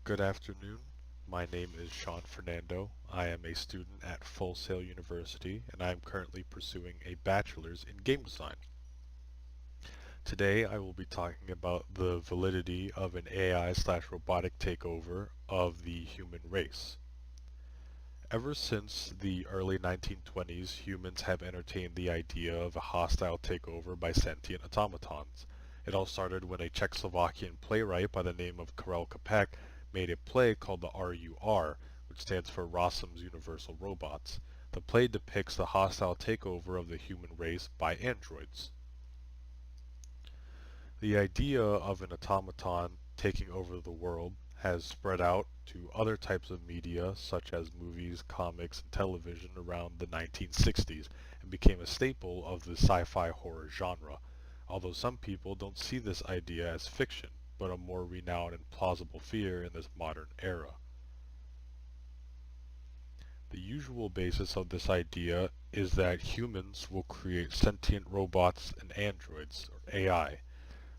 Good afternoon. My name is Sean Fernando. I am a student at Full Sail University and I am currently pursuing a bachelor's in game design. Today I will be talking about the validity of an AI/robotic takeover of the human race. Ever since the early 1920s, humans have entertained the idea of a hostile takeover by sentient automatons. It all started when a Czechoslovakian playwright by the name of Karel Čapek made a play called the RUR, which stands for Rossum's Universal Robots. The play depicts the hostile takeover of the human race by androids. The idea of an automaton taking over the world has spread out to other types of media such as movies, comics, and television around the 1960s and became a staple of the sci-fi horror genre, although some people don't see this idea as fiction, but a more renowned and plausible fear in this modern era. The usual basis of this idea is that humans will create sentient robots and androids, or AI,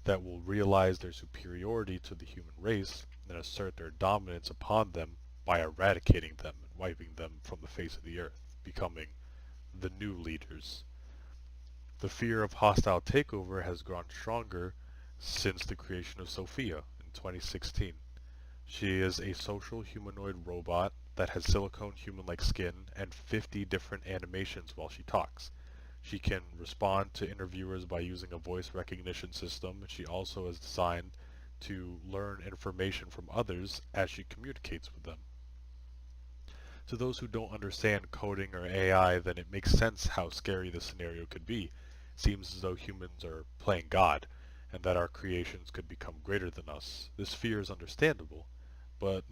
that will realize their superiority to the human race and assert their dominance upon them by eradicating them and wiping them from the face of the earth, becoming the new leaders. The fear of hostile takeover has grown stronger since the creation of Sophia in 2016. She is a social humanoid robot that has silicone human-like skin and 50 different animations while she talks. She can respond to interviewers by using a voice recognition system. She also is designed to learn information from others as she communicates with them. To those who don't understand coding or AI, then it makes sense how scary the scenario could be. It seems as though humans are playing God, and that our creations could become greater than us. This fear is understandable, but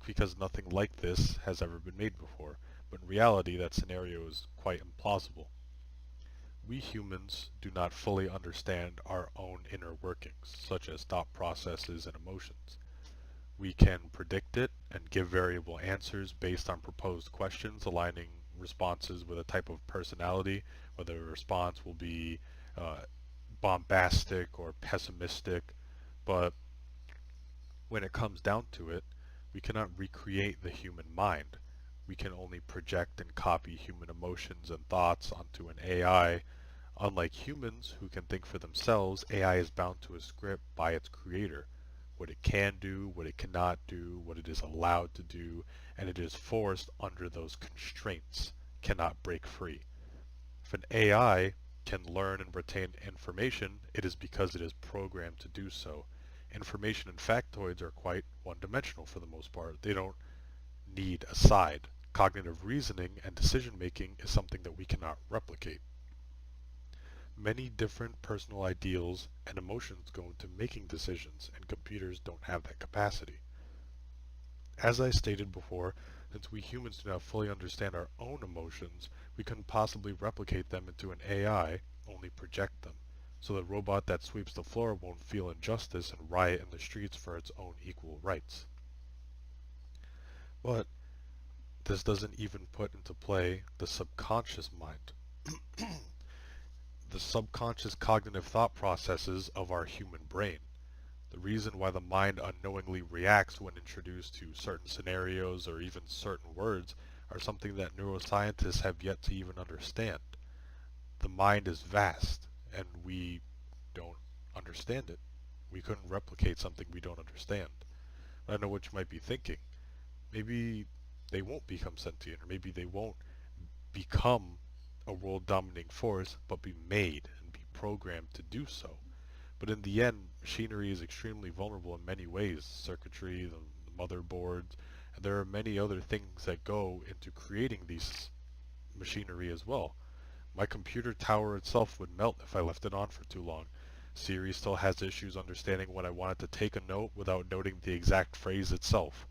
because nothing like this has ever been made before. But in reality, that scenario is quite implausible. We humans do not fully understand our own inner workings, such as thought processes and emotions. We can predict it and give variable answers based on proposed questions, aligning responses with a type of personality, whether a response will be uh, bombastic or pessimistic. But when it comes down to it, we cannot recreate the human mind. We can only project and copy human emotions and thoughts onto an AI. Unlike humans who can think for themselves, AI is bound to a script by its creator. What it can do, what it cannot do, what it is allowed to do, and it is forced under those constraints, cannot break free. If an AI can learn and retain information, it is because it is programmed to do so. Information and factoids are quite one-dimensional for the most part. They don't need a side. Cognitive reasoning and decision making is something that we cannot replicate. Many different personal ideals and emotions go into making decisions, and computers don't have that capacity. As I stated before, since we humans do not fully understand our own emotions, we couldn't possibly replicate them into an AI, only project them. So the robot that sweeps the floor won't feel injustice and riot in the streets for its own equal rights. But this doesn't even put into play the subconscious mind. The subconscious cognitive thought processes of our human brain. The reason why the mind unknowingly reacts when introduced to certain scenarios or even certain words are something that neuroscientists have yet to even understand. The mind is vast, and we don't understand it. We couldn't replicate something we don't understand. I know what you might be thinking. Maybe they won't become sentient, or maybe they won't become a world dominating force, but be made and be programmed to do so. But in the end, machinery is extremely vulnerable in many ways. Circuitry, the motherboards, and there are many other things that go into creating these machinery as well. My computer tower itself would melt if I left it on for too long. Siri still has issues understanding when I wanted to take a note without noting the exact phrase itself.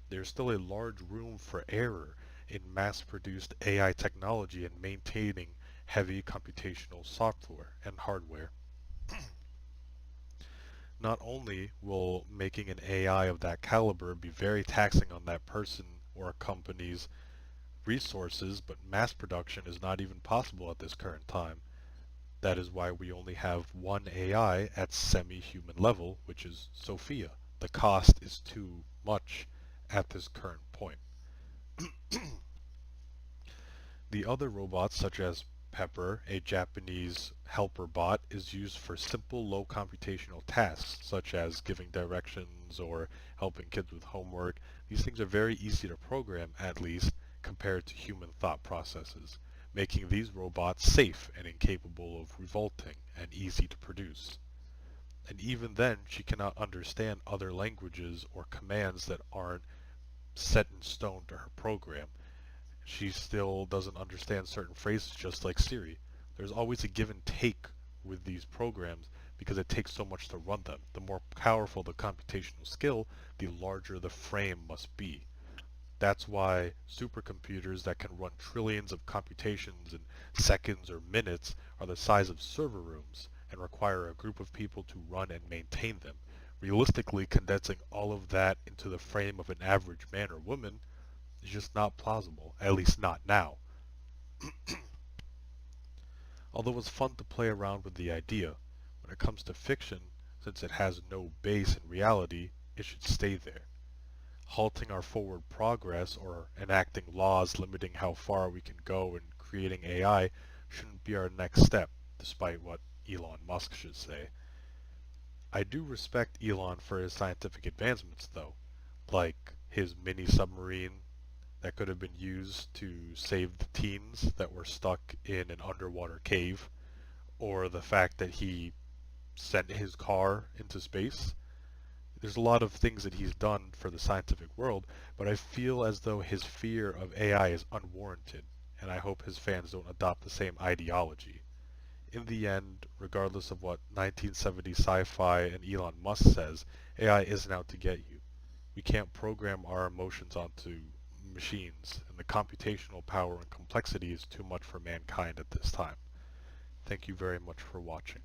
There's still a large room for error in mass-produced AI technology and maintaining heavy computational software and hardware. Not only will making an AI of that caliber be very taxing on that person or a company's resources, but mass production is not even possible at this current time. That is why we only have one AI at semi-human level, which is Sophia. The cost is too much at this current point. The other robots, such as Pepper, a Japanese helper bot, is used for simple low computational tasks, such as giving directions or helping kids with homework. These things are very easy to program, at least, compared to human thought processes, making these robots safe and incapable of revolting and easy to produce. And even then, she cannot understand other languages or commands that aren't set in stone to her program. She still doesn't understand certain phrases just like Siri. There's always a give and take with these programs because it takes so much to run them. The more powerful the computational skill, the larger the frame must be. That's why supercomputers that can run trillions of computations in seconds or minutes are the size of server rooms and require a group of people to run and maintain them. Realistically, condensing all of that into the frame of an average man or woman is just not plausible, at least not now. Although it's fun to play around with the idea, when it comes to fiction, since it has no base in reality, it should stay there. Halting our forward progress or enacting laws limiting how far we can go in creating AI shouldn't be our next step, despite what Elon Musk should say. I do respect Elon for his scientific advancements, though, like his mini submarine that could have been used to save the teens that were stuck in an underwater cave, or the fact that he sent his car into space. There's a lot of things that he's done for the scientific world, but I feel as though his fear of AI is unwarranted, and I hope his fans don't adopt the same ideology. In the end, regardless of what 1970s sci-fi and Elon Musk says, AI isn't out to get you. We can't program our emotions onto machines, and the computational power and complexity is too much for mankind at this time. Thank you very much for watching.